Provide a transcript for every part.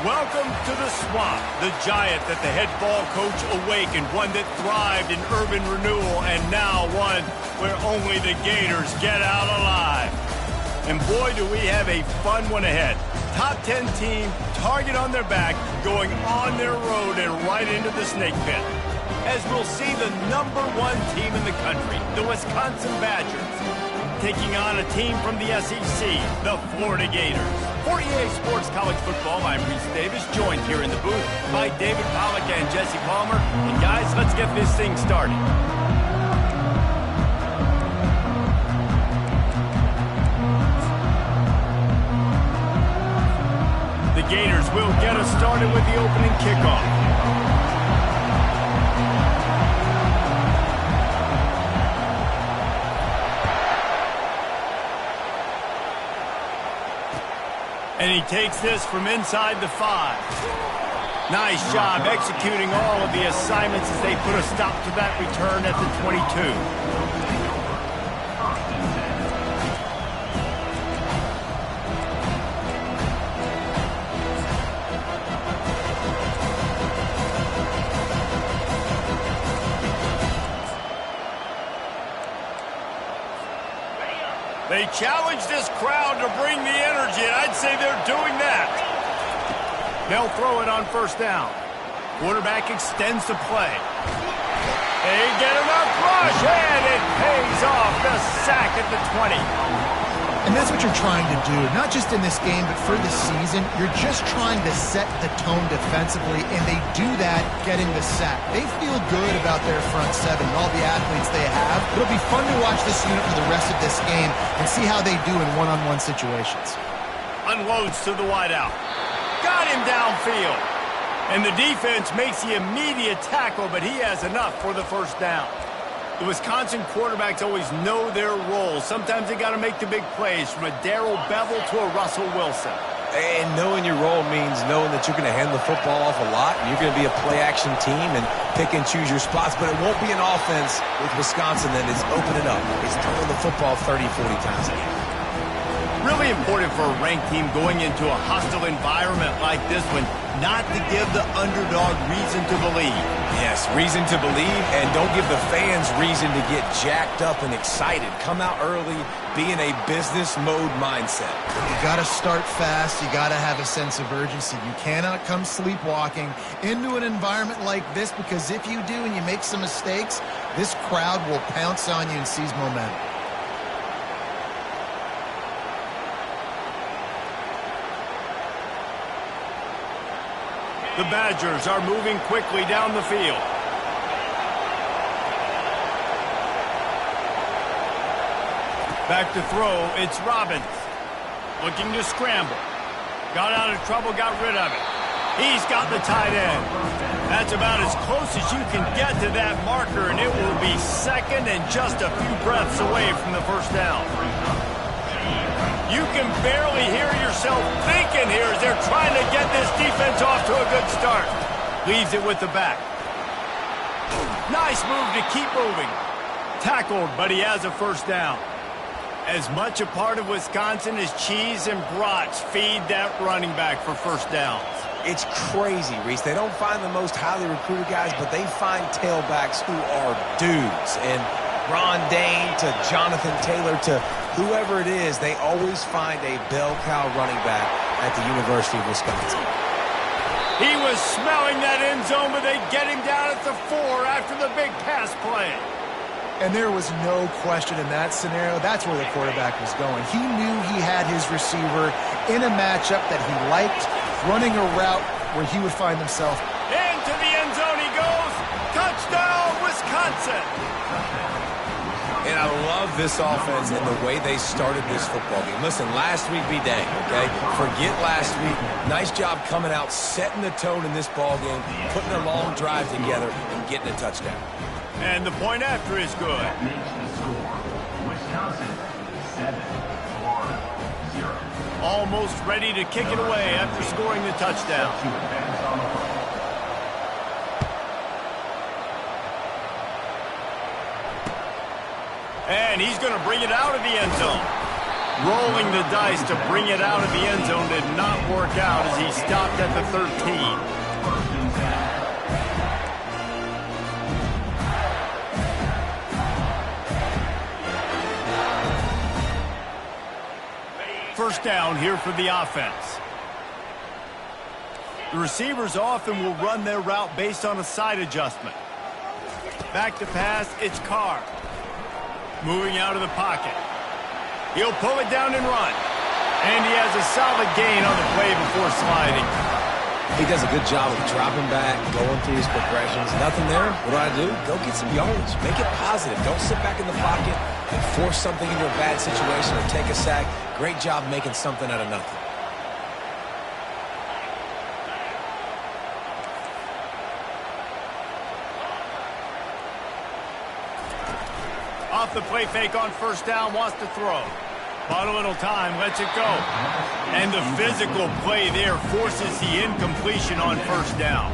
Welcome to the Swamp, the giant that the head ball coach awakened, one that thrived in urban renewal, and now one where only the Gators get out alive. And boy, do we have a fun one ahead. Top 10 team, target on their back, going on their road and right into the snake pit. As we'll see the #1 team in the country, the Wisconsin Badgers, taking on a team from the SEC, the Florida Gators. For EA Sports College Football, I'm Reese Davis, joined here in the booth by David Pollack and Jesse Palmer. And guys, let's get this thing started. The Gators will get us started with the opening kickoff. And he takes this from inside the 5. Nice job executing all of the assignments as they put a stop to that return at the 22. They challenge this crowd to bring the energy, and I'd say they're doing that. They'll throw it on first down. Quarterback extends the play. They get enough rush, and it pays off the sack at the 20. And that's what you're trying to do, not just in this game, but for the season. You're just trying to set the tone defensively, and they do that getting the sack. They feel good about their front seven and all the athletes they have. It'll be fun to watch this unit for the rest of this game and see how they do in one-on-one situations. Unloads to the wideout. Got him downfield. And the defense makes the immediate tackle, but he has enough for the first down. The Wisconsin quarterbacks always know their role. Sometimes they got to make the big plays, from a Darrell Bevell to a Russell Wilson. And knowing your role means knowing that you're going to hand the football off a lot, and you're going to be a play-action team and pick and choose your spots. But it won't be an offense with Wisconsin that is opening up. It's throwing the football 30, 40 times a game. Really important for a ranked team going into a hostile environment like this one, not to give the underdog reason to believe. Yes, reason to believe, and don't give the fans reason to get jacked up and excited. Come out early, be in a business mode mindset. You got to start fast. You got to have a sense of urgency. You cannot come sleepwalking into an environment like this, because if you do and you make some mistakes, this crowd will pounce on you and seize momentum. The Badgers are moving quickly down the field. Back to throw, it's Robbins. Looking to scramble. Got out of trouble, got rid of it. He's got the tight end. That's about as close as you can get to that marker, and it will be second and just a few breaths away from the first down. You can barely hear yourself thinking here as they're trying to get this defense off to a good start. Leaves it with the back. Nice move to keep moving. Tackled, but he has a first down. As much a part of Wisconsin as cheese and brats feed that running back for first downs. It's crazy, Reese. They don't find the most highly recruited guys, but they find tailbacks who are dudes. And Ron Dane to Jonathan Taylor to whoever it is, they always find a bell cow running back at the University of Wisconsin. He was smelling that end zone, but they get him down at the 4 after the big pass play. And there was no question in that scenario. That's where the quarterback was going. He knew he had his receiver in a matchup that he liked, running a route where he would find himself. Into the end zone he goes. Touchdown, Wisconsin. And I love this offense and the way they started this football game. Listen, last week be dang, okay? Forget last week. Nice job coming out, setting the tone in this ball game, putting a long drive together, and getting a touchdown. And the point after is good. Wisconsin 7, Florida 0. Almost ready to kick it away after scoring the touchdown. And he's going to bring it out of the end zone. Rolling the dice to bring it out of the end zone did not work out as he stopped at the 13. First down here for the offense. The receivers often will run their route based on a side adjustment. Back to pass, it's Carr. Moving out of the pocket. He'll pull it down and run. And he has a solid gain on the play before sliding. He does a good job of dropping back, going through his progressions. Nothing there. What do? Go get some yardage. Make it positive. Don't sit back in the pocket and force something into a bad situation or take a sack. Great job making something out of nothing. Off the play fake on first down, wants to throw. Bought a little time, lets it go. And the physical play there forces the incompletion on first down.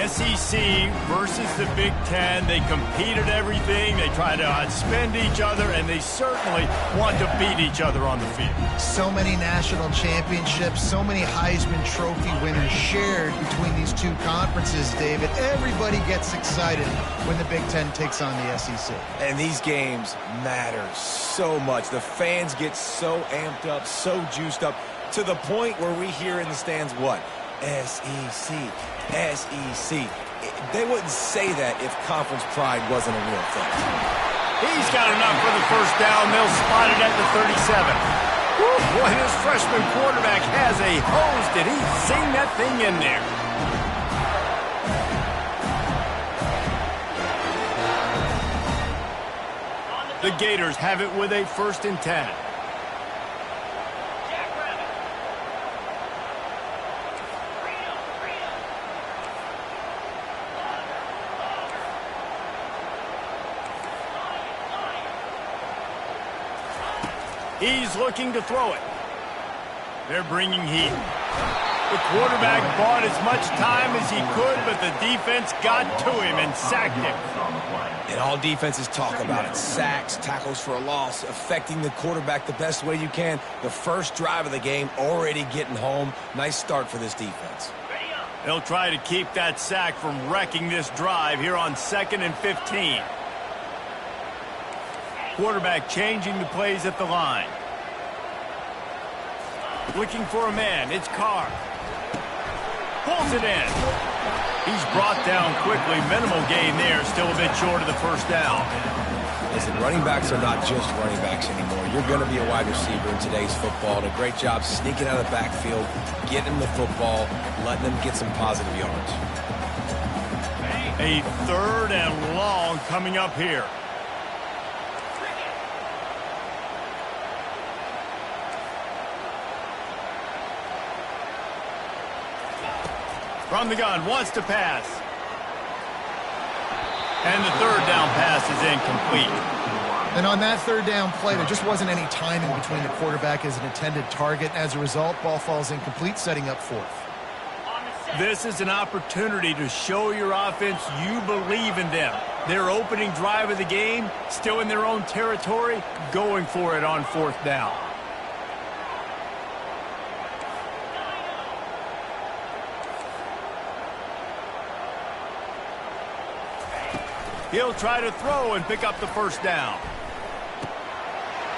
SEC versus the Big Ten. They compete at everything. They try to outspend each other, and they certainly want to beat each other on the field. So many national championships, so many Heisman Trophy winners shared between these two conferences, David. Everybody gets excited when the Big Ten takes on the SEC. And these games matter so much. The fans get so amped up, so juiced up, to the point where we hear in the stands what? SEC. SEC. They wouldn't say that if conference pride wasn't a real thing. He's got enough for the first down. They'll spot it at the 37. Woo, boy, this freshman quarterback has a hose. Did he sing that thing in there? The Gators have it with a 1st and 10. He's looking to throw it. They're bringing heat. The quarterback bought as much time as he could, but the defense got to him and sacked him. And all defenses talk about it. Sacks, tackles for a loss, affecting the quarterback the best way you can. The first drive of the game already getting home. Nice start for this defense. They'll try to keep that sack from wrecking this drive here on 2nd and 15. Quarterback changing the plays at the line. Looking for a man. It's Carr. Pulls it in. He's brought down quickly. Minimal gain there. Still a bit short of the first down. Listen, running backs are not just running backs anymore. You're going to be a wide receiver in today's football. And a great job sneaking out of the backfield, getting the football, letting them get some positive yards. A 3rd and long coming up here. From the gun, wants to pass. And the 3rd down pass is incomplete. And on that 3rd down play, there just wasn't any timing between the quarterback as an intended target. As a result, ball falls incomplete, setting up 4th. This is an opportunity to show your offense you believe in them. Their opening drive of the game, still in their own territory, going for it on 4th down. He'll try to throw and pick up the first down.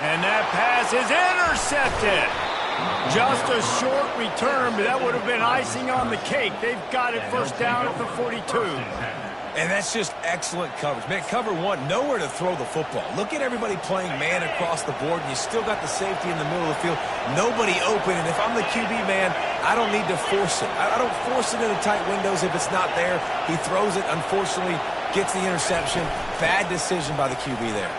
And that pass is intercepted. Just a short return, but that would have been icing on the cake. They've got it first down at the 42. And that's just excellent coverage. Man, cover one, nowhere to throw the football. Look at everybody playing man across the board, and you still got the safety in the middle of the field. Nobody open, and if I'm the QB man, I don't need to force it. I don't force it into tight windows if it's not there. He throws it, unfortunately, gets the interception. Bad decision by the QB there.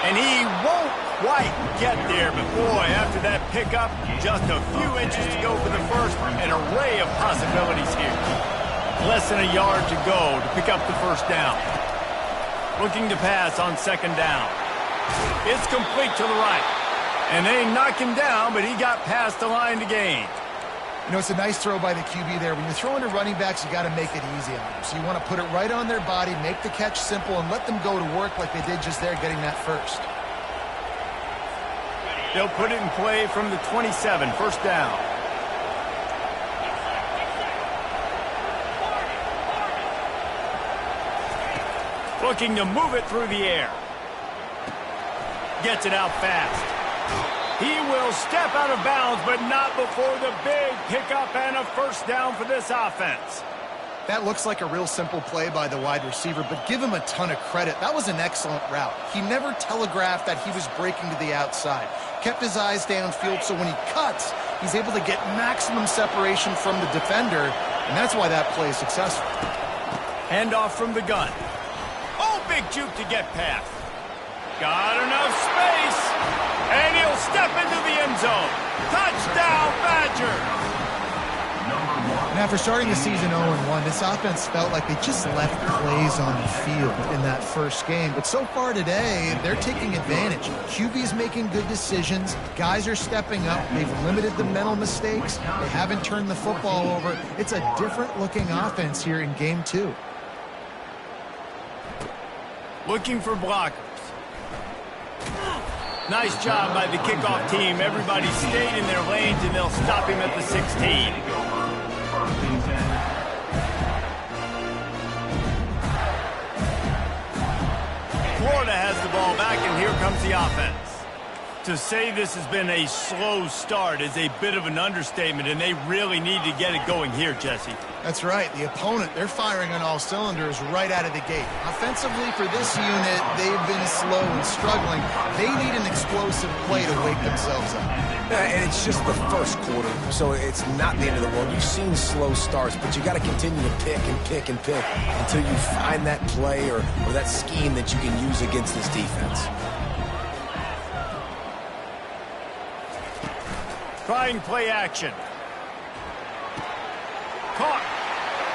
And he won't quite get there, but boy, after that pickup, just a few inches to go for the first. An array of possibilities here. Less than a yard to go to pick up the first down. Looking to pass on 2nd down. It's complete to the right. And they knock him down, but he got past the line to gain. You know, it's a nice throw by the QB there. When you're throwing to running backs, you got to make it easy on them. So you want to put it right on their body, make the catch simple, and let them go to work like they did just there, getting that first. They'll put it in play from the 27, first down. Looking to move it through the air. Gets it out fast. He will step out of bounds, but not before the big pickup and a first down for this offense. That looks like a real simple play by the wide receiver, but give him a ton of credit. That was an excellent route. He never telegraphed that he was breaking to the outside. Kept his eyes downfield, so when he cuts, he's able to get maximum separation from the defender, and that's why that play is successful. Handoff from the gun. Oh, big juke to get past. Got enough space, and he'll step into the end zone. Touchdown, Badger! And after starting the season 0-1, this offense felt like they just left plays on the field in that first game. But so far today, they're taking advantage. QB's making good decisions. Guys are stepping up. They've limited the mental mistakes. They haven't turned the football over. It's a different-looking offense here in Game 2. Looking for blockers. Nice job by the kickoff team. Everybody stayed in their lanes, and they'll stop him at the 16. Florida has the ball back, and here comes the offense. To say this has been a slow start is a bit of an understatement, and they really need to get it going here, Jesse. That's right. The opponent, they're firing on all cylinders right out of the gate. Offensively, for this unit, they've been slow and struggling. They need an explosive play to wake themselves up. And it's just the first quarter, so it's not the end of the world. You've seen slow starts, but you got to continue to pick and pick and pick until you find that play or that scheme that you can use against this defense. Trying play action. Caught.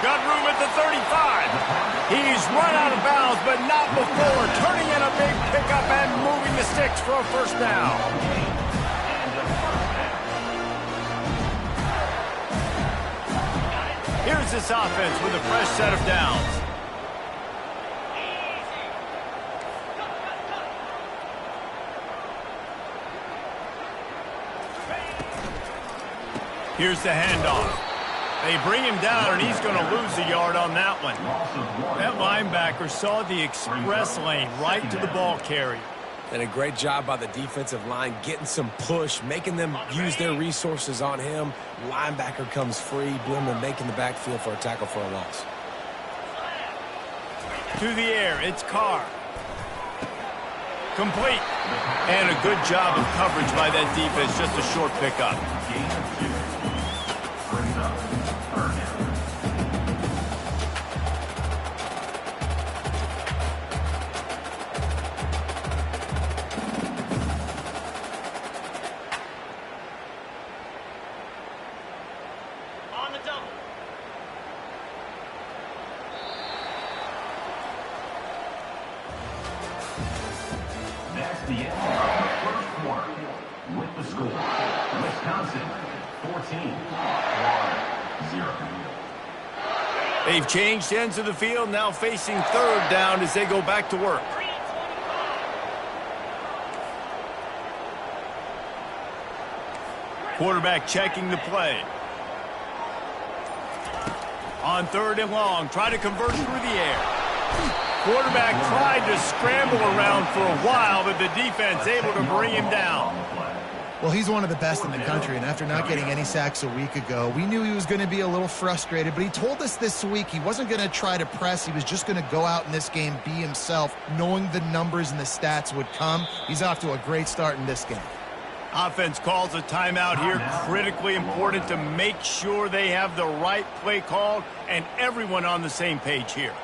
Got room at the 35. He's run out of bounds, but not before turning in a big pickup and moving the sticks for a first down. Here's this offense with a fresh set of downs. Here's the handoff. They bring him down, and he's going to lose a yard on that one. That linebacker saw the express lane right to the ball carrier. And a great job by the defensive line getting some push, making them use their resources on him. Linebacker comes free, Blimmer making the backfield for a tackle for a loss. To the air, it's Carr. Complete. And a good job of coverage by that defense, just a short pickup. That's the end of the first quarter. With the score, Wisconsin 14, Florida 0. They've changed ends of the field, now facing third down as they go back to work. Quarterback checking the play. On third and long, try to convert through the air. Quarterback tried to scramble around for a while, but the defense able to bring him down. Well, he's one of the best in the country, and after not getting any sacks a week ago, we knew he was going to be a little frustrated, but he told us this week he wasn't going to try to press. He was just going to go out in this game, be himself, knowing the numbers and the stats would come. He's off to a great start in this game. Offense calls a timeout here. Critically important to make sure they have the right play called and everyone on the same page here.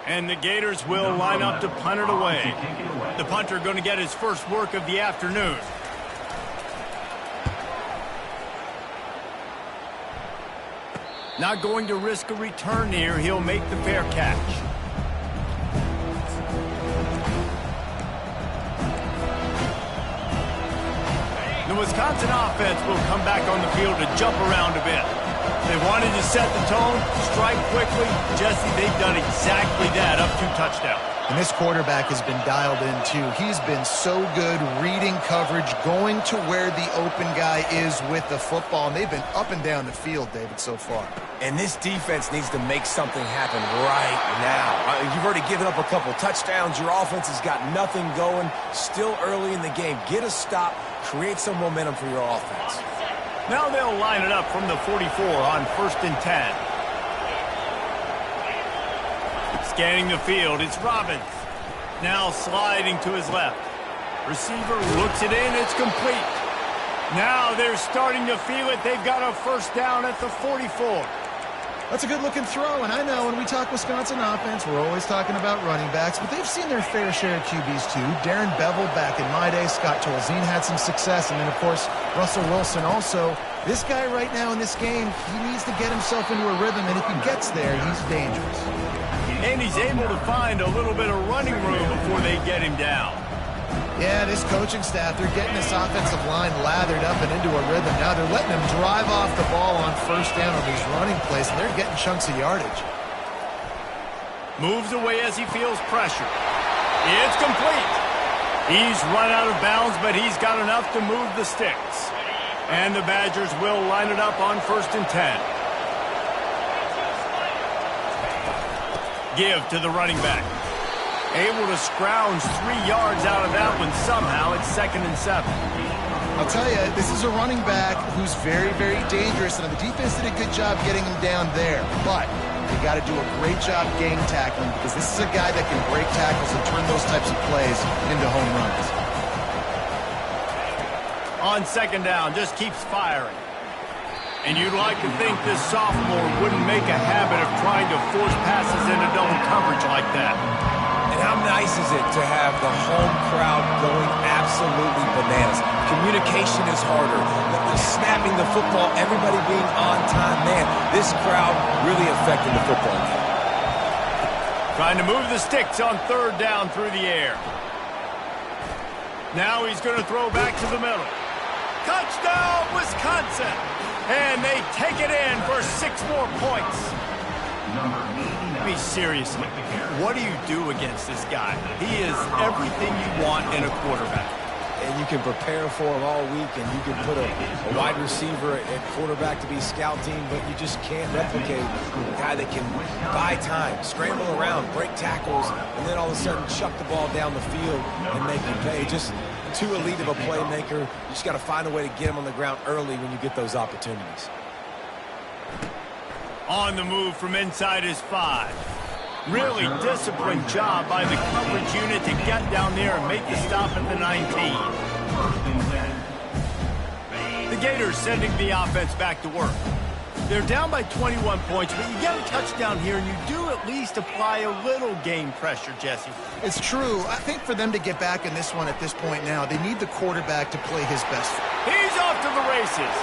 And the Gators will line up to punt it away. The punter going to get his first work of the afternoon. Not going to risk a return here. He'll make the fair catch. The Wisconsin offense will come back on the field to jump around a bit. They wanted to set the tone, strike quickly. Jesse, they've done exactly that, up 2 touchdowns. And this quarterback has been dialed in, too. He's been so good reading coverage, going to where the open guy is with the football. And they've been up and down the field, David, so far. And this defense needs to make something happen right now. You've already given up a couple touchdowns. Your offense has got nothing going. Still early in the game. Get a stop. Create some momentum for your offense. Now they'll line it up from the 44 on 1st and 10. Scanning the field, it's Robbins. Now sliding to his left. Receiver looks it in, it's complete. Now they're starting to feel it. They've got a first down at the 44. That's a good-looking throw, and I know when we talk Wisconsin offense, we're always talking about running backs, but they've seen their fair share of QBs too. Darren Bevel back in my day, Scott Tolzien had some success, and then, of course, Russell Wilson also. This guy right now in this game, he needs to get himself into a rhythm, and if he gets there, he's dangerous. And he's able to find a little bit of running room before they get him down. Yeah, this coaching staff, they're getting this offensive line lathered up and into a rhythm. Now they're letting them drive off the ball on first down on these running plays, and they're getting chunks of yardage. Moves away as he feels pressure. It's complete. He's run out of bounds, but he's got enough to move the sticks. And the Badgers will line it up on 1st and 10. Give to the running back. Able to scrounge 3 yards out of that one somehow. It's 2nd and 7. I'll tell you, this is a running back who's very, very dangerous, and the defense did a good job getting him down there. But they got to do a great job game tackling, because this is a guy that can break tackles and turn those types of plays into home runs. On 2nd down, just keeps firing. And you'd like to think this sophomore wouldn't make a habit of trying to force passes into double coverage like that. And how nice is it to have the home crowd going absolutely bananas? Communication is harder. Snapping the football, everybody being on time. Man, this crowd really affecting the football game. Trying to move the sticks on 3rd down through the air. Now he's going to throw back to the middle. Touchdown, Wisconsin! And they take it in for 6 more points. I mean, seriously, what do you do against this guy? He is everything you want in a quarterback. And you can prepare for him all week, and you can put a wide receiver at quarterback to be scout team, but you just can't replicate a guy that can buy time, scramble around, break tackles, and then all of a sudden chuck the ball down the field and make him pay. Just too elite of a playmaker. You just got to find a way to get him on the ground early when you get those opportunities. On the move from inside his 5. Really disciplined job by the coverage unit to get down there and make the stop at the 19. The Gators sending the offense back to work. They're down by 21 points, but you get a touchdown here, and you do at least apply a little game pressure, Jesse. It's true. I think for them to get back in this one at this point now, they need the quarterback to play his best. He's off to the races.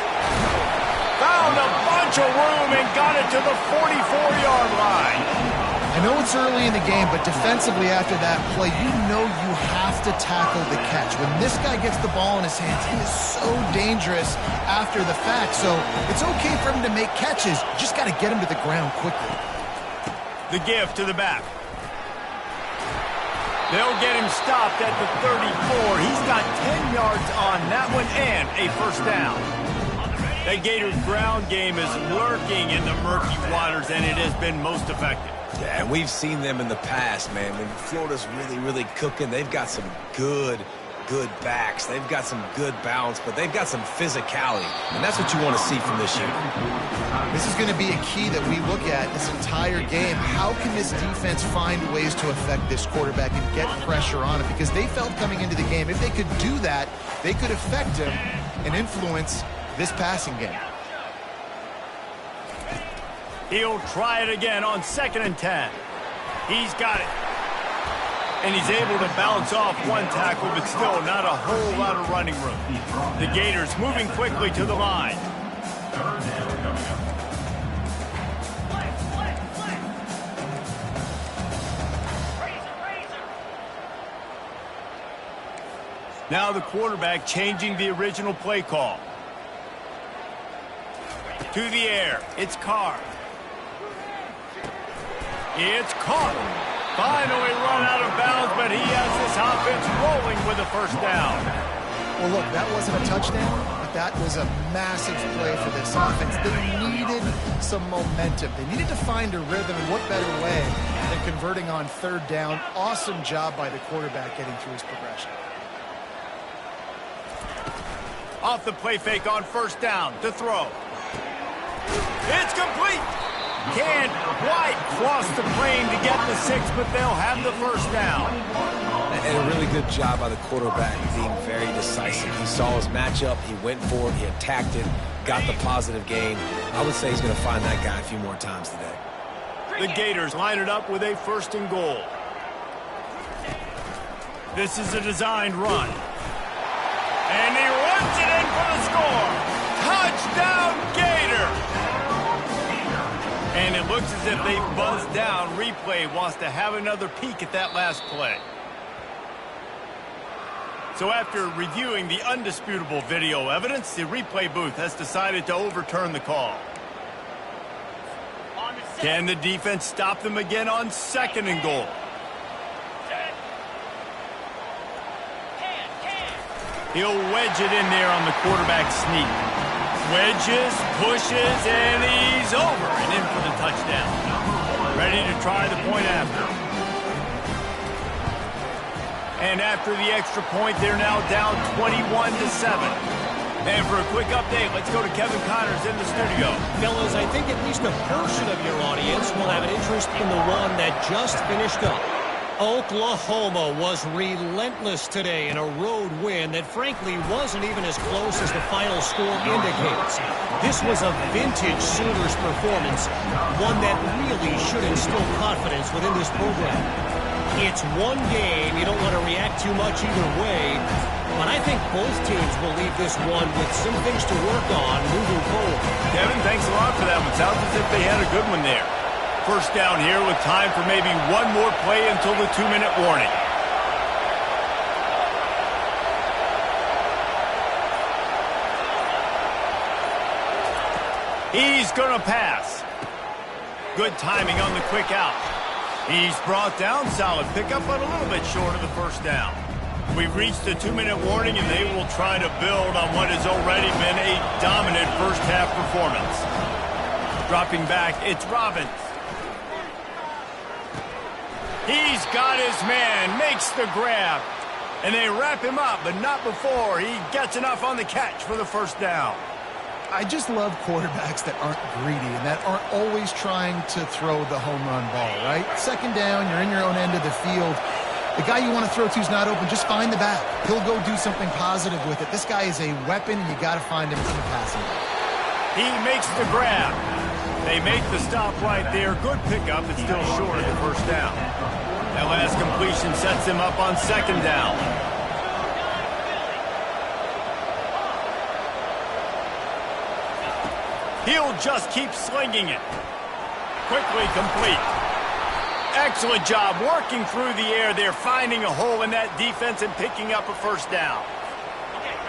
Found a bunch of room and got it to the 44-yard line. I know it's early in the game, but defensively after that play, you know you have to tackle the catch. When this guy gets the ball in his hands, he is so dangerous after the fact. So it's okay for him to make catches. You just got to get him to the ground quickly. The give to the back. They'll get him stopped at the 34. He's got 10 yards on that one and a first down. The Gators' ground game is lurking in the murky waters, and it has been most effective. Yeah, and we've seen them in the past, man. When Florida's really, really cooking, they've got some good backs. They've got some good balance, but they've got some physicality, and that's what you want to see from this unit. This is going to be a key that we look at this entire game. How can this defense find ways to affect this quarterback and get pressure on him? Because they felt coming into the game, if they could do that, they could affect him and influence this passing game. He'll try it again on 2nd and 10. He's got it. And he's able to bounce off one tackle, but still not a whole lot of running room. The Gators moving quickly to the line. Now the quarterback changing the original play call. To the air, it's Carr. It's caught. Finally run out of bounds, but he has this offense rolling with a first down. Well, look, that wasn't a touchdown, but that was a massive play for this offense. They needed some momentum. They needed to find a rhythm, and what better way than converting on third down. Awesome job by the quarterback getting through his progression. Off the play fake on first down to throw. It's complete. Can't quite cross the plane to get the 6, but they'll have the first down. And a really good job by the quarterback being very decisive. He saw his matchup, he went for it, he attacked it, got the positive gain. I would say he's going to find that guy a few more times today. The Gators line it up with a 1st and goal. This is a designed run. And he runs it in for the score. Touchdown, Gator! And it looks as if they buzzed down. Replay wants to have another peek at that last play. So after reviewing the undisputable video evidence, the replay booth has decided to overturn the call. Can the defense stop them again on 2nd and goal? He'll wedge it in there on the quarterback sneak. Wedges, pushes, and he's over and in for the touchdown. Ready to try the point after. And after the extra point, they're now down 21-7. And for a quick update, let's go to Kevin Connors in the studio. Fellas, I think at least a portion of your audience will have an interest in the one that just finished up. Oklahoma was relentless today in a road win that frankly wasn't even as close as the final score indicates. This was a vintage Sooners performance, one that really should instill confidence within this program. It's one game, you don't want to react too much either way, but I think both teams will leave this one with some things to work on moving forward. Kevin, thanks a lot for that one. Sounds as if they had a good one there. First down here with time for maybe one more play until the 2-minute warning. He's going to pass. Good timing on the quick out. He's brought down. Solid pickup, but a little bit short of the first down. We've reached the 2-minute warning, and they will try to build on what has already been a dominant first-half performance. Dropping back, it's Robbins. He's got his man, makes the grab, and they wrap him up, but not before he gets enough on the catch for the first down. I just love quarterbacks that aren't greedy and that aren't always trying to throw the home run ball, right? 2nd down, you're in your own end of the field. The guy you want to throw to is not open. Just find the back. He'll go do something positive with it. This guy is a weapon, and you got to find him in the passing game. He makes the grab. They make the stop right there. Good pickup, but still short of the first down. That last completion sets him up on 2nd down. He'll just keep slinging it. Quickly complete. Excellent job working through the air there, finding a hole in that defense and picking up a first down.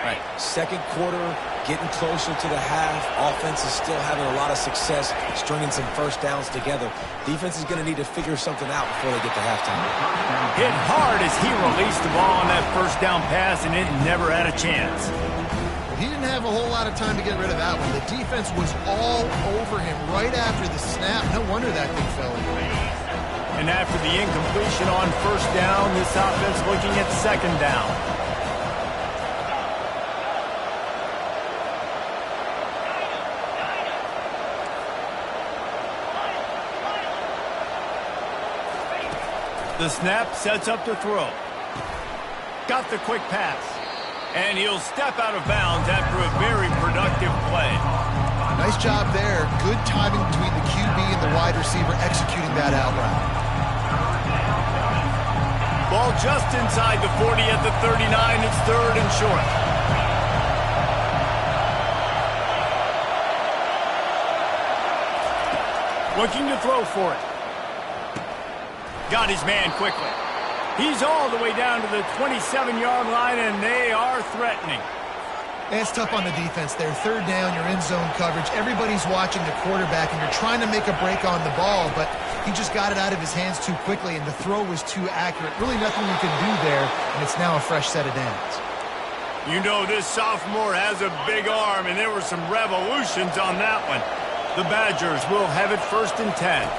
Right. 2nd quarter, getting closer to the half. Offense is still having a lot of success stringing some first downs together. Defense is going to need to figure something out before they get to halftime. Hit hard as he released the ball on that first down pass, and it never had a chance. He didn't have a whole lot of time to get rid of that one. The defense was all over him right after the snap. No wonder that thing fell. And after the incompletion on first down, this offense looking at 2nd down. The snap sets up to throw. Got the quick pass. And he'll step out of bounds after a very productive play. Nice job there. Good timing between the QB and the wide receiver executing that out route. Ball just inside the 40 at the 39. It's 3rd and short. Looking to throw for it. Got his man quickly. He's all the way down to the 27-yard line, and they are threatening. It's tough on the defense there. Third down, you're in zone coverage. Everybody's watching the quarterback, and you're trying to make a break on the ball, but he just got it out of his hands too quickly, and the throw was too accurate. Really nothing you can do there, and it's now a fresh set of downs. You know this sophomore has a big arm, and there were some revolutions on that one. The Badgers will have it 1st and 10.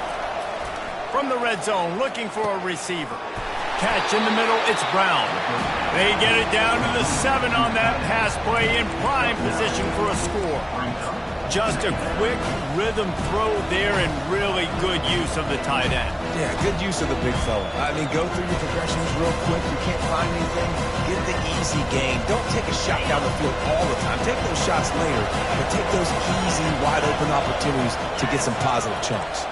From the red zone, looking for a receiver. Catch in the middle, it's Brown. They get it down to the 7 on that pass play in prime position for a score. Just a quick rhythm throw there and really good use of the tight end. Yeah, good use of the big fella. I mean, go through your progressions real quick. You can't find anything. Get the easy gain. Don't take a shot down the field all the time. Take those shots later, but take those easy, wide-open opportunities to get some positive chunks.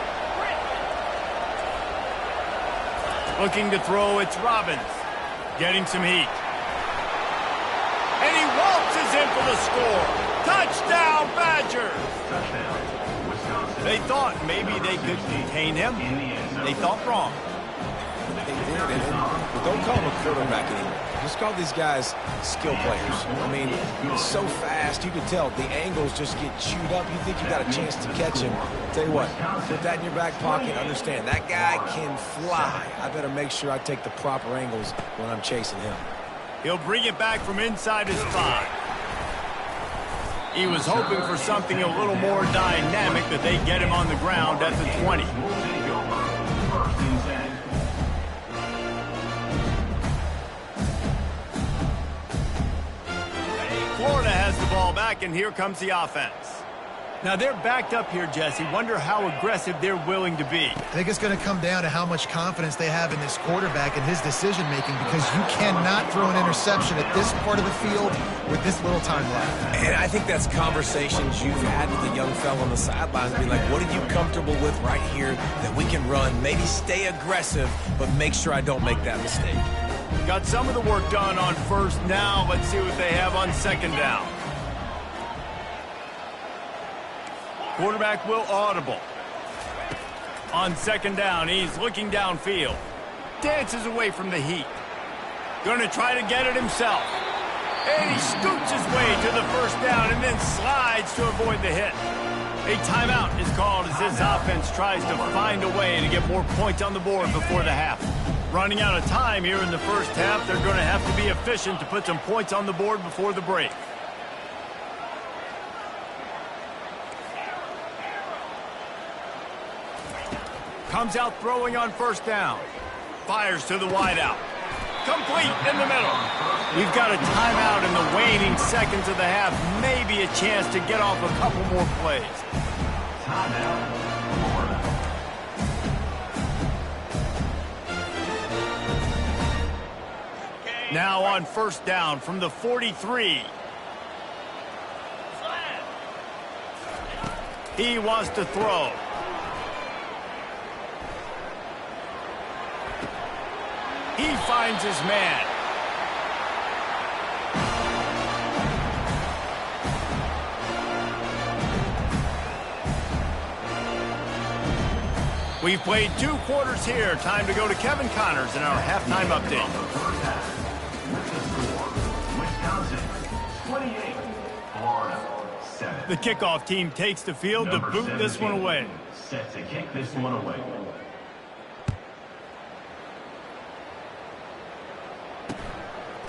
Looking to throw, it's Robbins. Getting some heat. And he waltzes in for the score. Touchdown, Badgers! They thought maybe they could contain him. They thought wrong. They did, and don't call him a quarterback anymore. Just call these guys skill players. I mean, he's so fast, you can tell the angles just get chewed up. You think you got a chance to catch him. Tell you what, put that in your back pocket. Understand, that guy can fly. I better make sure I take the proper angles when I'm chasing him. He'll bring it back from inside his 5. He was hoping for something a little more dynamic, but they get him on the ground at the 20. Florida has the ball back, and here comes the offense. Now they're backed up here, Jesse. Wonder how aggressive they're willing to be. I think it's going to come down to how much confidence they have in this quarterback and his decision-making, because you cannot throw an interception at this part of the field with this little time left. And I think that's conversations you've had with the young fella on the sidelines. Be like, what are you comfortable with right here that we can run? Maybe stay aggressive, but make sure I don't make that mistake. Got some of the work done on 1st. Now let's see what they have on 2nd down. Quarterback will audible. On 2nd down, he's looking downfield. Dances away from the heat. Gonna try to get it himself. And he scoots his way to the 1st down and then slides to avoid the hit. A timeout is called as this offense tries to find a way to get more points on the board before the half. Running out of time here in the 1st half, they're going to have to be efficient to put some points on the board before the break. Comes out throwing on 1st down. Fires to the wideout. Complete in the middle. We've got a timeout in the waning seconds of the half. Maybe a chance to get off a couple more plays. Timeout, Florida. Now on 1st down from the 43. He wants to throw. He finds his man. We've played 2 quarters here. Time to go to Kevin Connors in our halftime update. Wisconsin, 28. Florida, 7. The kickoff team takes the field to boot this one away. Set to kick this one away.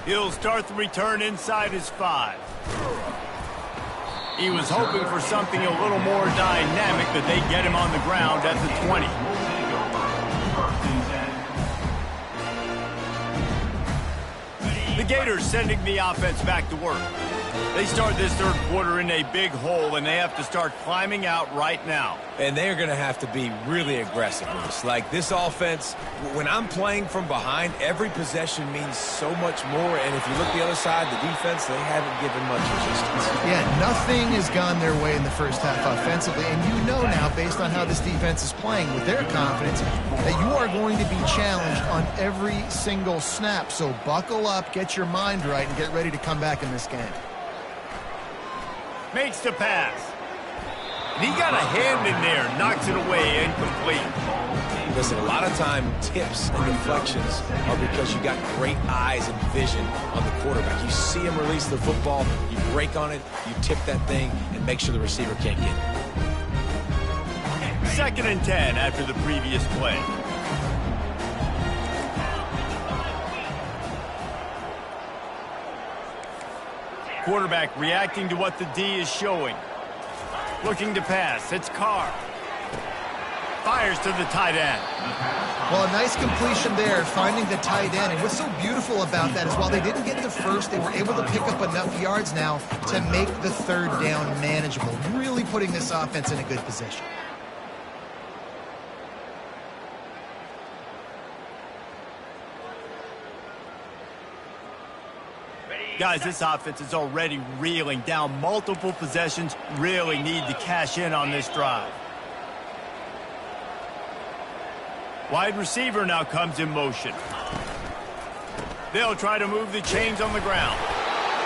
He'll start the return inside his 5. He was hoping for something a little more dynamic, but they get him on the ground at the 20. The Gators sending the offense back to work. They start this 3rd quarter in a big hole, and they have to start climbing out right now. And they're going to have to be really aggressive with this. Like, this offense, when I'm playing from behind, every possession means so much more. And if you look the other side, the defense, they haven't given much resistance. Yeah, nothing has gone their way in the 1st half offensively. And you know now, based on how this defense is playing with their confidence, that you are going to be challenged on every single snap. So buckle up, get your mind right, and get ready to come back in this game. Makes the pass. And he got a hand in there, knocks it away, incomplete. Listen, a lot of time tips and deflections are because you got great eyes and vision on the quarterback. You see him release the football, you break on it, you tip that thing, and make sure the receiver can't get it. 2nd and 10 after the previous play. Quarterback reacting to what the D is showing. Looking to pass. It's Carr. Fires to the tight end. Well, a nice completion there, finding the tight end. And what's so beautiful about that is while they didn't get the first, they were able to pick up enough yards now to make the 3rd down manageable, really putting this offense in a good position. Guys, this offense is already reeling down multiple possessions. Really need to cash in on this drive. Wide receiver now comes in motion. They'll try to move the chains on the ground.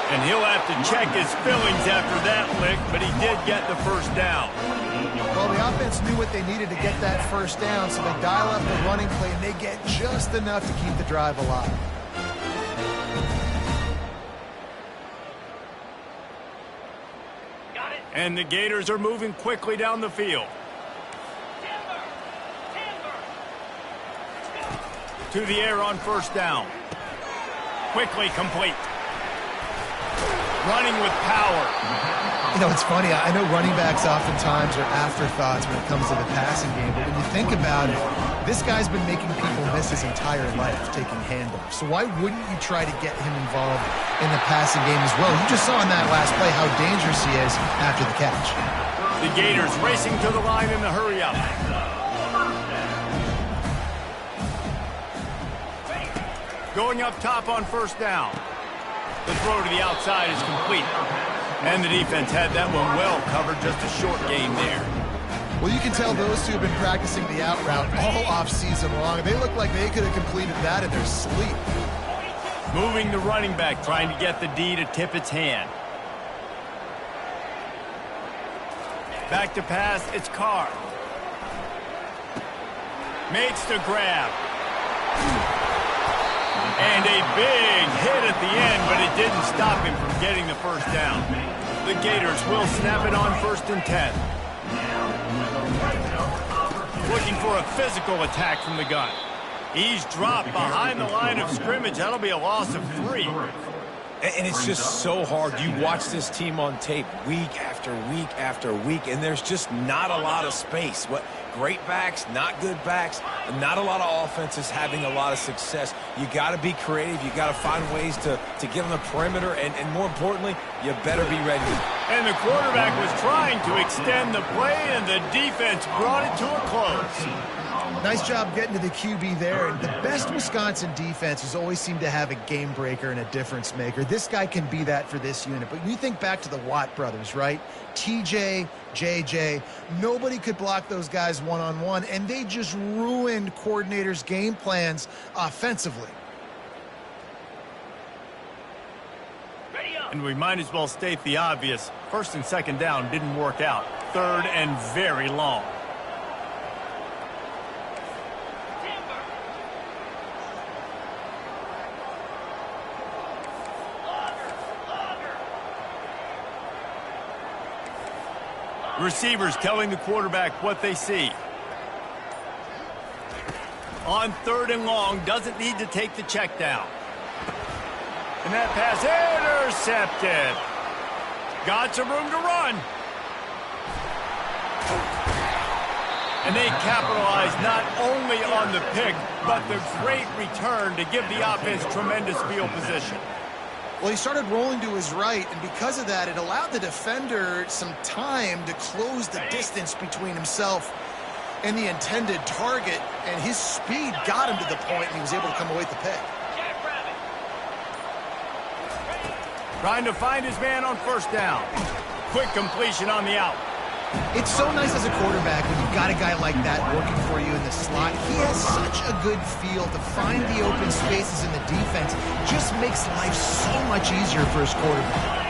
And he'll have to check his fillings after that lick, but he did get the 1st down. Well, the offense knew what they needed to get that 1st down, so they dial up the running play, and they get just enough to keep the drive alive. And the Gators are moving quickly down the field. To the air on 1st down. Quickly complete. Running with power. You know, it's funny. I know running backs oftentimes are afterthoughts when it comes to the passing game, but when you think about it, this guy's been making people miss his entire life taking handoffs. So why wouldn't you try to get him involved in the passing game as well? You just saw in that last play how dangerous he is after the catch. The Gators racing to the line in the hurry-up. Going up top on 1st down. The throw to the outside is complete. And the defense had that one well covered, just a short gain there. Well, you can tell those two have been practicing the out route all off-season long. They look like they could have completed that in their sleep. Moving the running back, trying to get the D to tip its hand. Back to pass, it's Carr. Makes the grab. And a big hit at the end, but it didn't stop him from getting the 1st down. The Gators will snap it on 1st and 10. Looking for a physical attack from the gun. He's dropped behind the line of scrimmage. That'll be a loss of 3. And it's just so hard. You watch this team on tape week after week after week, and there's just not a lot of space. What great backs, not good backs, and not a lot of offenses having a lot of success. You got to be creative. You got to find ways to get on the perimeter, and more importantly, you better be ready. And the quarterback was trying to extend the play, and the defense brought it to a close. Nice job getting to the QB there. And the best Wisconsin defenses always seem to have a game breaker and a difference maker. This guy can be that for this unit. But when you think back to the Watt brothers, right? TJ, JJ, nobody could block those guys one-on-one, and they just ruined coordinators' game plans offensively. And we might as well state the obvious. 1st and 2nd down didn't work out. 3rd and very long. Receivers telling the quarterback what they see. On 3rd and long, doesn't need to take the check down. And that pass intercepted. Got some room to run. And they capitalize not only on the pick, but the great return to give the offense tremendous field position. Well, he started rolling to his right, and because of that, it allowed the defender some time to close the distance between himself and the intended target, and his speed got him to the point, and he was able to come away with the pick. Trying to find his man on 1st down. Quick completion on the out. It's so nice as a quarterback when you've got a guy like that working for you in the slot. He has such a good feel to find the open spaces in the defense. Just makes life so much easier for his quarterback.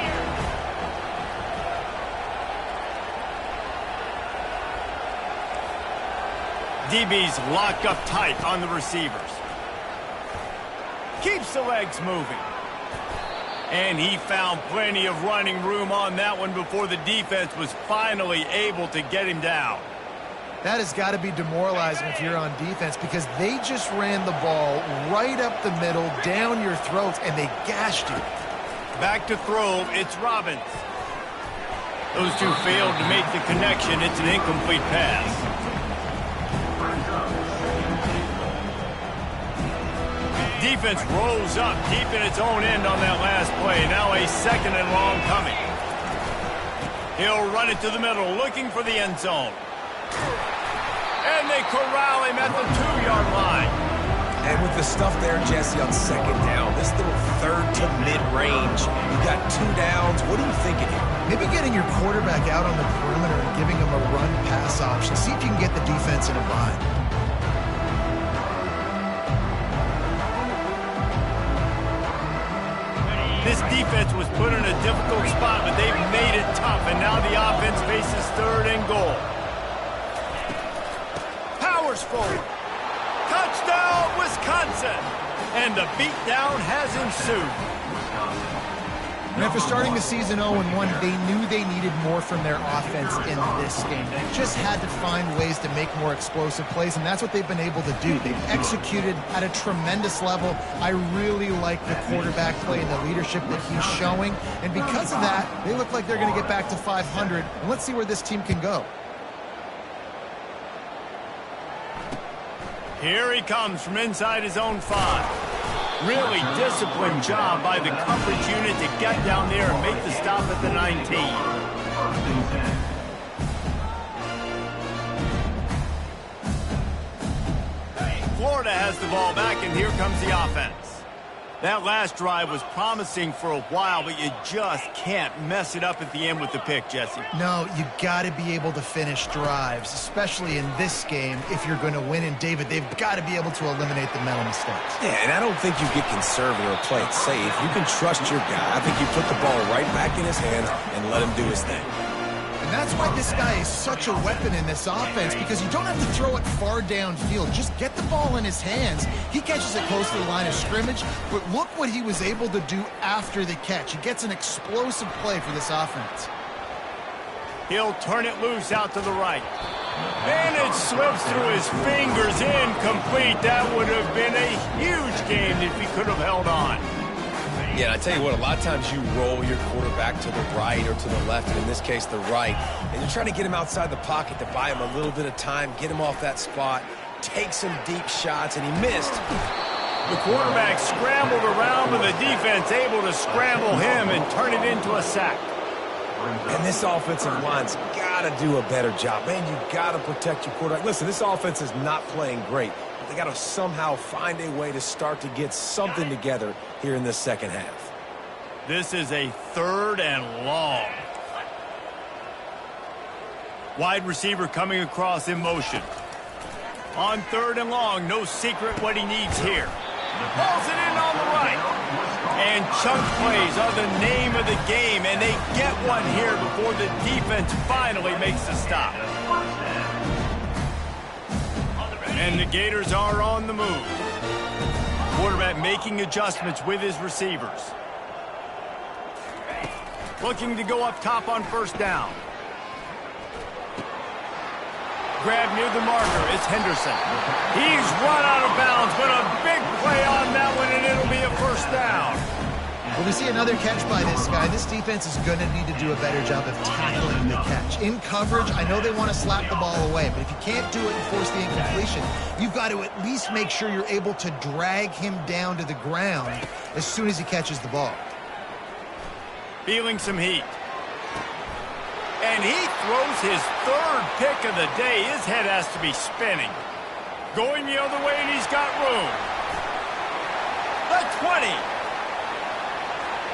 DB's locked up tight on the receivers. Keeps the legs moving. And he found plenty of running room on that one before the defense was finally able to get him down. That has got to be demoralizing if you're on defense because they just ran the ball right up the middle, down your throats, and they gashed you. Back to throw, it's Robbins. Those two failed to make the connection. It's an incomplete pass. Defense rolls up deep in its own end on that last play. Now a 2nd and long coming. He'll run it to the middle, looking for the end zone. And they corral him at the 2-yard line. And with the stuff there, Jesse, on 2nd down, this little 3rd to mid-range, you got 2 downs. What are you thinking here? Maybe getting your quarterback out on the perimeter and giving him a run-pass option. See if you can get the defense in a bind. This defense was put in a difficult spot, but they've made it tough, and now the offense faces 3rd and goal. Powers forward. Touchdown, Wisconsin! And the beatdown has ensued. And after starting the season 0-1, they knew they needed more from their offense in this game. They just had to find ways to make more explosive plays, and that's what they've been able to do. They've executed at a tremendous level. I really like the quarterback play and the leadership that he's showing. And because of that, they look like they're going to get back to 500. And let's see where this team can go. Here he comes from inside his own 5. Really disciplined job by the coverage unit to get down there and make the stop at the 19. Florida has the ball back, and here comes the offense. That last drive was promising for a while, but you just can't mess it up at the end with the pick, Jesse. No, you got to be able to finish drives, especially in this game if you're going to win. And, David, they've got to be able to eliminate the mental mistakes. Yeah, and I don't think you get conservative or play it safe. You can trust your guy. I think you put the ball right back in his hands and let him do his thing. And that's why this guy is such a weapon in this offense, because you don't have to throw it far downfield. Just get the ball in his hands. He catches it close to the line of scrimmage, but look what he was able to do after the catch. He gets an explosive play for this offense. He'll turn it loose out to the right. And it slips through his fingers, incomplete. That would have been a huge game if he could have held on. Yeah, and I tell you what, a lot of times you roll your quarterback to the right or to the left, and in this case, the right, and you're trying to get him outside the pocket to buy him a little bit of time, get him off that spot, take some deep shots, and he missed. The quarterback scrambled around, but the defense able to scramble him and turn it into a sack. And this offensive line's got to do a better job. Man, you got to protect your quarterback. Listen, this offense is not playing great. They got to somehow find a way to start to get something together here in this second half. This is a 3rd and long. Wide receiver coming across in motion. On 3rd and long, no secret what he needs here. Pulls it in on the right. And chunk plays are the name of the game, and they get one here before the defense finally makes the stop. And the Gators are on the move. Quarterback making adjustments with his receivers. Looking to go up top on 1st down. Grab near the marker, it's Henderson. He's run out of bounds, but a big play on that one, and it'll be a 1st down. Well, we see another catch by this guy. This defense is going to need to do a better job of tackling the catch. In coverage, I know they want to slap the ball away, but if you can't do it and force the incompletion, you've got to at least make sure you're able to drag him down to the ground as soon as he catches the ball. Feeling some heat. And he throws his 3rd pick of the day. His head has to be spinning. Going the other way, and he's got room. The 20.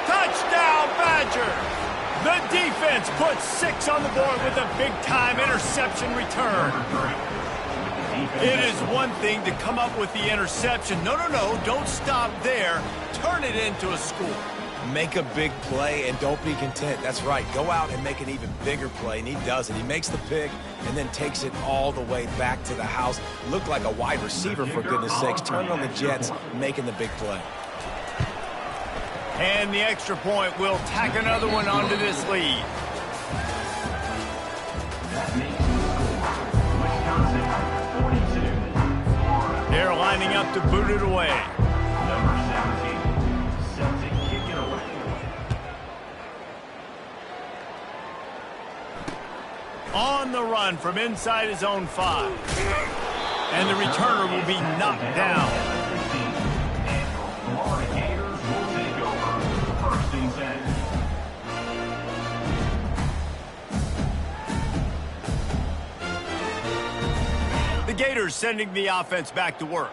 Touchdown, Badger! The defense puts 6 on the board with a big-time interception return. It is one thing to come up with the interception. No, don't stop there. Turn it into a score. Make a big play and don't be content. That's right. Go out and make an even bigger play, and he does it. He makes the pick and then takes it all the way back to the house. Looked like a wide receiver, for goodness sakes. Turning on the Jets, making the big play. And the extra point will tack another one onto this lead. That makes the score. Wisconsin, 42. They're lining up to boot it away. Number 17. Celtic kick it away. On the run from inside his own 5. And the returner will be knocked down. Florida Gators will take over. First and 10. The Gators sending the offense back to work.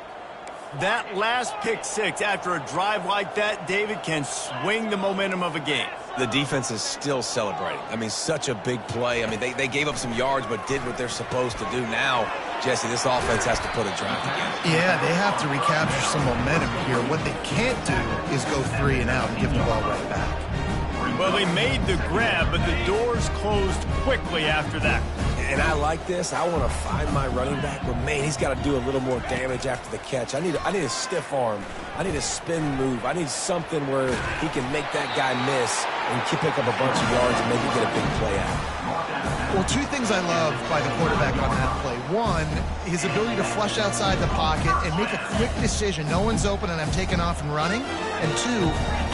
That last pick 6 after a drive like that, David, can swing the momentum of a game. The defense is still celebrating. I mean, such a big play. I mean, they gave up some yards but did what they're supposed to do. Now, Jesse, this offense has to put a drive together. Yeah, they have to recapture some momentum here. What they can't do is go 3 and out and give the ball right back. Well, they made the grab, but the doors closed quickly after that. And I like this. I want to find my running back, but man, he's got to do a little more damage after the catch. I need a stiff arm. I need a spin move. I need something where he can make that guy miss and pick up a bunch of yards and maybe get a big play out. Well, 2 things I love by the quarterback on that play. 1, his ability to flush outside the pocket and make a quick decision. No one's open and I'm taking off and running. And 2,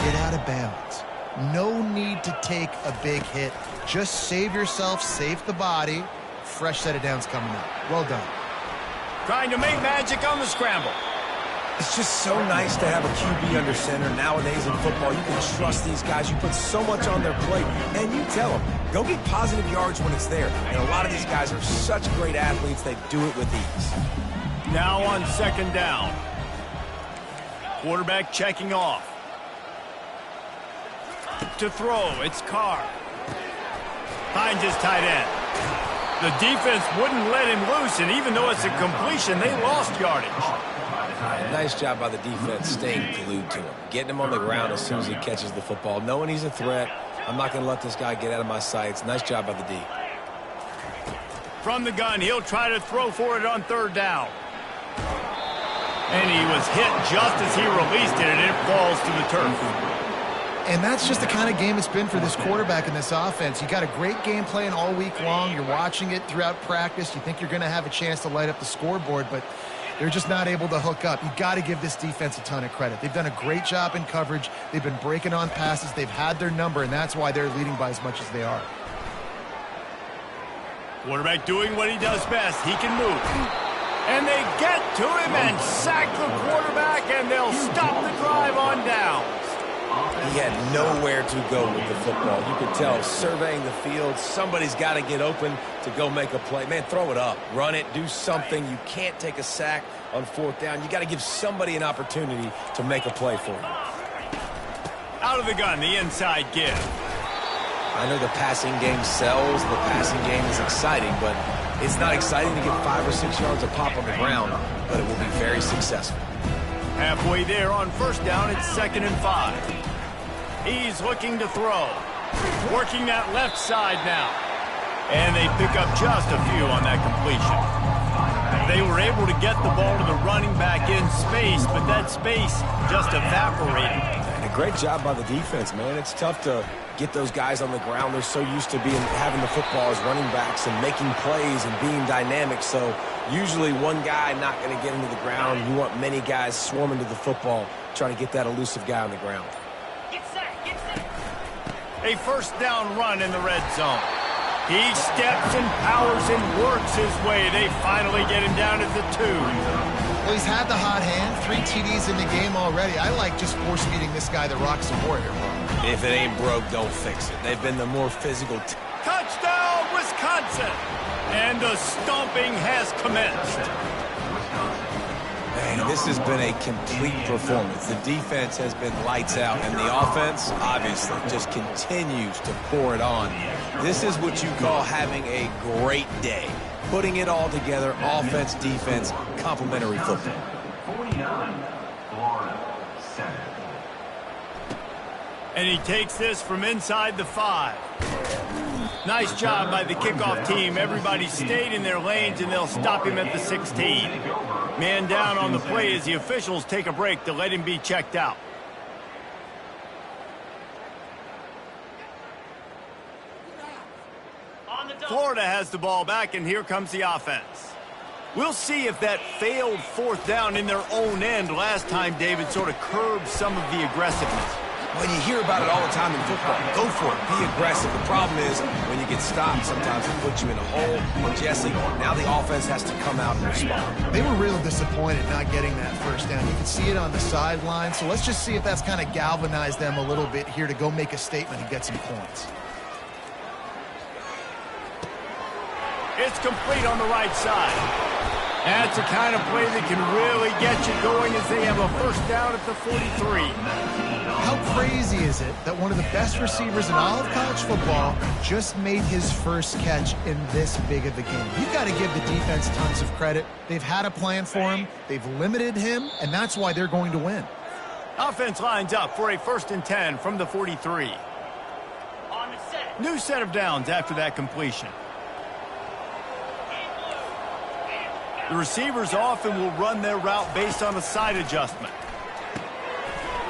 get out of bounds. No need to take a big hit. Just save yourself, save the body. Fresh set of downs coming up. Well done. Trying to make magic on the scramble. It's just so nice to have a QB under center. Nowadays in football, you can trust these guys. You put so much on their plate, and you tell them, go get positive yards when it's there. And a lot of these guys are such great athletes, they do it with ease. Now on 2nd down. Quarterback checking off. To throw, it's Carr. Finds his tight end. The defense wouldn't let him loose, and even though it's a completion, they lost yardage. Nice job by the defense staying glued to him. Getting him on the ground as soon as he catches the football. Knowing he's a threat, I'm not going to let this guy get out of my sights. Nice job by the D. From the gun, he'll try to throw for it on 3rd down. And he was hit just as he released it, and it falls to the turf. And that's just the kind of game it's been for this quarterback in this offense. You got a great game plan all week long. You're watching it throughout practice. You think you're going to have a chance to light up the scoreboard, but they're just not able to hook up. You got to give this defense a ton of credit. They've done a great job in coverage. They've been breaking on passes. They've had their number, and that's why they're leading by as much as they are. Quarterback doing what he does best. He can move. And they get to him and sack the quarterback, and they'll stop the drive on downs. He had nowhere to go with the football. You could tell, surveying the field, somebody's got to get open to go make a play. Man, throw it up. Run it. Do something. You can't take a sack on 4th down. You got to give somebody an opportunity to make a play for you. Out of the gun, the inside give. I know the passing game sells. The passing game is exciting, but it's not exciting to get 5 or 6 yards a pop on the ground, but it will be very successful. Halfway there on 1st down, it's 2nd and 5. He's looking to throw. Working that left side now. And they pick up just a few on that completion. They were able to get the ball to the running back in space, but that space just evaporated. And a great job by the defense, man. It's tough to get those guys on the ground. They're so used to having the football as running backs and making plays and being dynamic. So usually one guy not going to get into the ground. You want many guys swarming to the football, trying to get that elusive guy on the ground. A 1st down run in the red zone. He steps and powers and works his way. They finally get him down at the 2. Well, he's had the hot hand. 3 TDs in the game already. I like just force-feeding this guy the rocks and warrior. If it ain't broke, don't fix it. They've been the more physical. Touchdown, Wisconsin! And the stomping has commenced. Man, this has been a complete performance. The defense has been lights out, and the offense, obviously, just continues to pour it on. This is what you call having a great day. Putting it all together, offense, defense, complementary football. 49, Florida 7. And he takes this from inside the 5. Nice job by the kickoff team. Everybody stayed in their lanes, and they'll stop him at the 16. Man down on the play as the officials take a break to let him be checked out. Florida has the ball back, and here comes the offense. We'll see if that failed 4th down in their own end last time, David, sort of curbed some of the aggressiveness. Well, you hear about it all the time in football. Go for it. Be aggressive. The problem is when you get stopped, sometimes it puts you in a hole. And Jesse, now the offense has to come out and respond. They were real disappointed not getting that first down. You can see it on the sideline. So let's just see if that's kind of galvanized them a little bit here to go make a statement and get some points. It's complete on the right side. That's the kind of play that can really get you going as they have a first down at the 43. How crazy is it that one of the best receivers in all of college football just made his first catch in this big of a game? You've got to give the defense tons of credit. They've had a plan for him. They've limited him, and that's why they're going to win. Offense lines up for a 1st and 10 from the 43. New set of downs after that completion. The receivers often will run their route based on a side adjustment.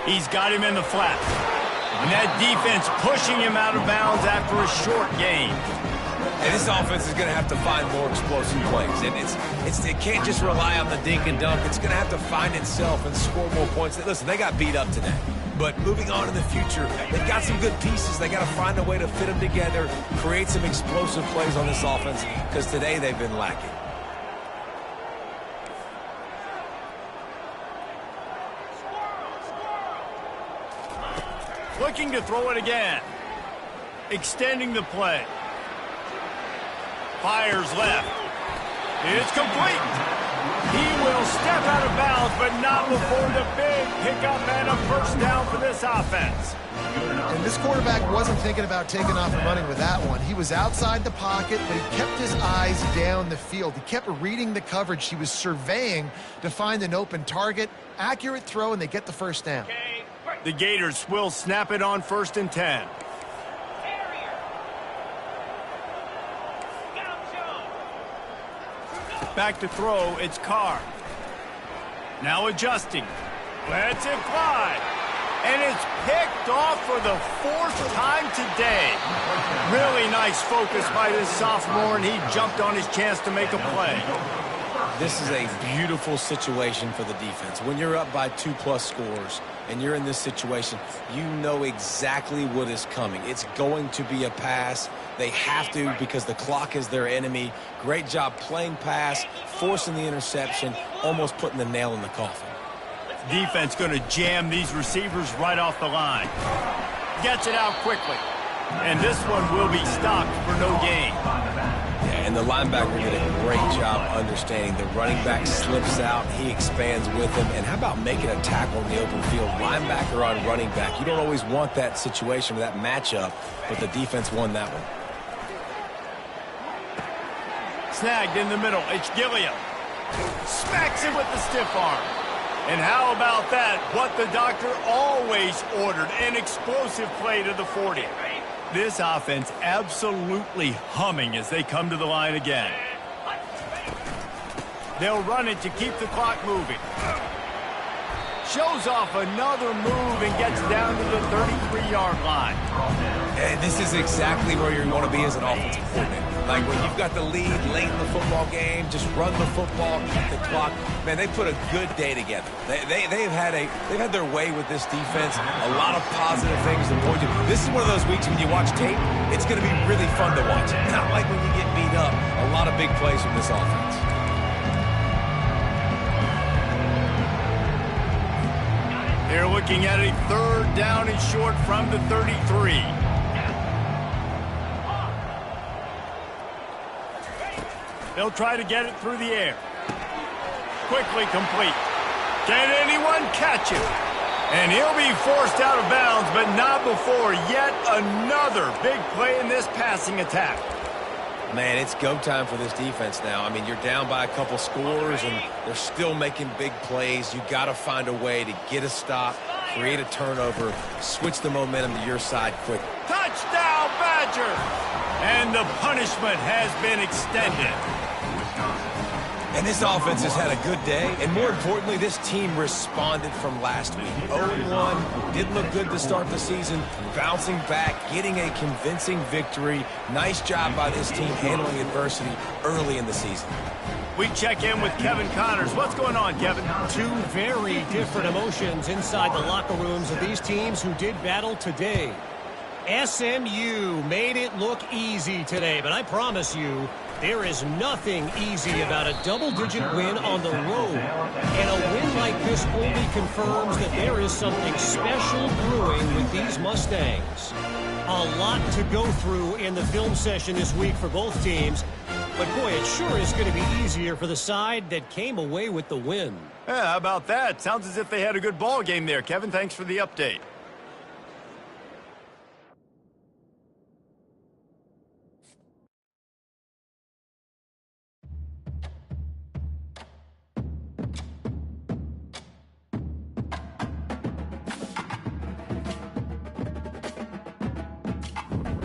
He's got him in the flat. And that defense pushing him out of bounds after a short gain. And this offense is going to have to find more explosive plays. And it can't just rely on the dink and dunk. It's going to have to find itself and score more points. Listen, they got beat up today. But moving on in the future, they've got some good pieces. They got to find a way to fit them together, create some explosive plays on this offense, because today they've been lacking. Looking to throw it again. Extending the play. Fires left. It's complete. He will step out of bounds, but not before the big pickup and a first down for this offense. And this quarterback wasn't thinking about taking off and running with that one. He was outside the pocket, but he kept his eyes down the field. He kept reading the coverage. He was surveying to find an open target. Accurate throw, and they get the first down. The Gators will snap it on 1st and 10. Back to throw, it's Carr. Now adjusting. Lets it fly. And it's picked off for the 4th time today. Really nice focus by this sophomore, and he jumped on his chance to make a play. This is a beautiful situation for the defense. When you're up by 2+ scores and you're in this situation, you know exactly what is coming. It's going to be a pass. They have to, because the clock is their enemy. Great job playing pass, forcing the interception, almost putting the nail in the coffin. Defense going to jam these receivers right off the line. Gets it out quickly. And this one will be stopped for no gain. And the linebacker did a great job understanding the running back slips out, he expands with him. And how about making a tackle in the open field? Linebacker on running back. You don't always want that situation or that matchup, but the defense won that one. Snagged in the middle. It's Gilliam. Smacks him with the stiff arm. And how about that? What the doctor always ordered, an explosive play to the 40. This offense absolutely humming as they come to the line again. They'll run it to keep the clock moving. Shows off another move and gets down to the 33-yard line. And this is exactly where you're going to be as an offensive coordinator. Like when you've got the lead late in the football game, just run the football, keep the clock. Man, they put a good day together. They've had their way with this defense. A lot of positive things to point to. This is one of those weeks when you watch tape, it's going to be really fun to watch. Not like when you get beat up. A lot of big plays from this offense. They're looking at a 3rd down and short from the 33. They'll try to get it through the air. Quickly complete. Can anyone catch him? And he'll be forced out of bounds, but not before yet another big play in this passing attack. Man, it's go time for this defense now. I mean, you're down by a couple scores, and they're still making big plays. You got to find a way to get a stop, create a turnover, switch the momentum to your side quick. Touchdown, Badger! And the punishment has been extended. And this offense has had a good day, and more importantly, this team responded from last week. 0-1, didn't look good to start the season, bouncing back, getting a convincing victory. Nice job by this team handling adversity early in the season. We check in with Kevin Connors. What's going on, Kevin? Two very different emotions inside the locker rooms of these teams who did battle today. SMU made it look easy today, but I promise you, there is nothing easy about a double-digit win on the road. And a win like this only confirms that there is something special brewing with these Mustangs. A lot to go through in the film session this week for both teams. But, boy, it sure is going to be easier for the side that came away with the win. Yeah, how about that? Sounds as if they had a good ball game there. Kevin, thanks for the update.